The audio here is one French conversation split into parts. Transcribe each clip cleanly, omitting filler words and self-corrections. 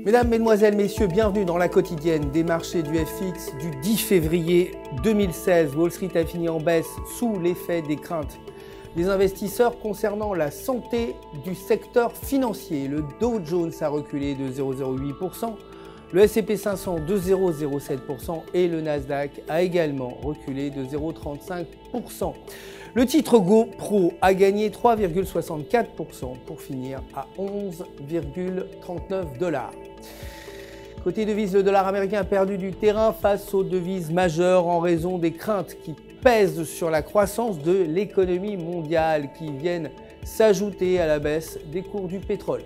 Mesdames, Mesdemoiselles, Messieurs, bienvenue dans la quotidienne des marchés du FX du 10 février 2016. Wall Street a fini en baisse sous l'effet des craintes des investisseurs concernant la santé du secteur financier. Le Dow Jones a reculé de 0,08%, le S&P 500 de 0,07% et le Nasdaq a également reculé de 0,35%. Le titre GoPro a gagné 3,64% pour finir à 11,39 $. Côté devises, le dollar américain a perdu du terrain face aux devises majeures en raison des craintes qui pèsent sur la croissance de l'économie mondiale qui viennent s'ajouter à la baisse des cours du pétrole.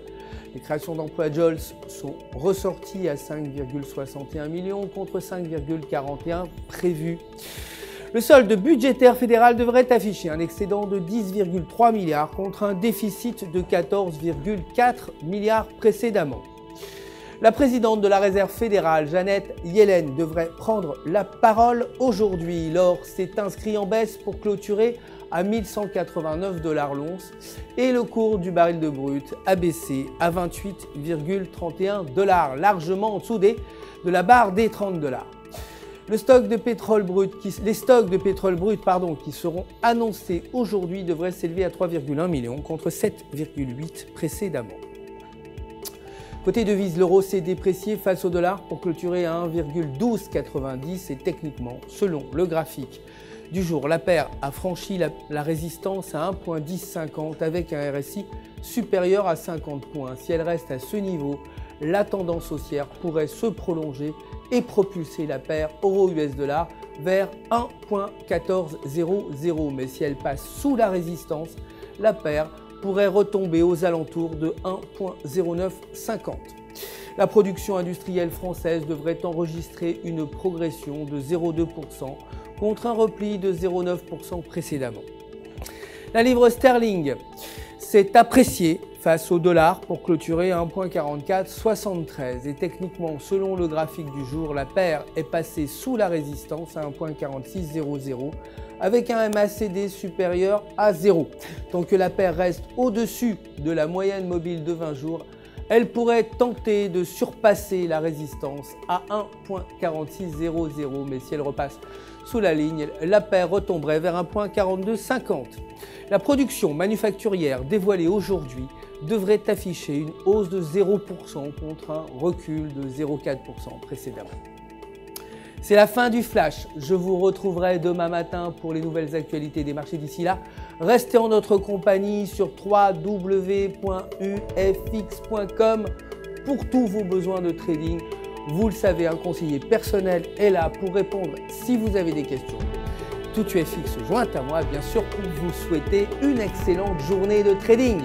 Les créations d'emplois JOLTS sont ressorties à 5,61 millions contre 5,41 prévus. Le solde budgétaire fédéral devrait afficher un excédent de 10,3 milliards contre un déficit de 14,4 milliards précédemment. La présidente de la Réserve fédérale, Janet Yellen, devrait prendre la parole aujourd'hui. L'or s'est inscrit en baisse pour clôturer à 1189 $ l'once et le cours du baril de brut a baissé à 28,31 $, largement en dessous de la barre des 30 $. Les stocks de pétrole brut qui seront annoncés aujourd'hui devraient s'élever à 3,1 millions contre 7,8 précédemment. Côté devise, l'euro s'est déprécié face au dollar pour clôturer à 1,1290 et techniquement, selon le graphique du jour, la paire a franchi la résistance à 1,1050 avec un RSI supérieur à 50 points. Si elle reste à ce niveau, la tendance haussière pourrait se prolonger et propulser la paire euro-US dollar vers 1,1400. Mais si elle passe sous la résistance, la paire pourrait retomber aux alentours de 1,0950. La production industrielle française devrait enregistrer une progression de 0,2% contre un repli de 0,9% précédemment. La livre sterling s'est appréciée face au dollar pour clôturer à 1,4473 et techniquement, selon le graphique du jour, la paire est passée sous la résistance à 1,4600 avec un MACD supérieur à 0. Tant que la paire reste au-dessus de la moyenne mobile de 20 jours, elle pourrait tenter de surpasser la résistance à 1,4600, mais si elle repasse sous la ligne, la paire retomberait vers 1,4250. La production manufacturière dévoilée aujourd'hui devrait afficher une hausse de 0% contre un recul de 0,4% précédemment. C'est la fin du flash. Je vous retrouverai demain matin pour les nouvelles actualités des marchés. D'ici là, restez en notre compagnie sur www.ufx.com pour tous vos besoins de trading. Vous le savez, un conseiller personnel est là pour répondre si vous avez des questions. Tout UFX se joint à moi, bien sûr, pour vous souhaiter une excellente journée de trading.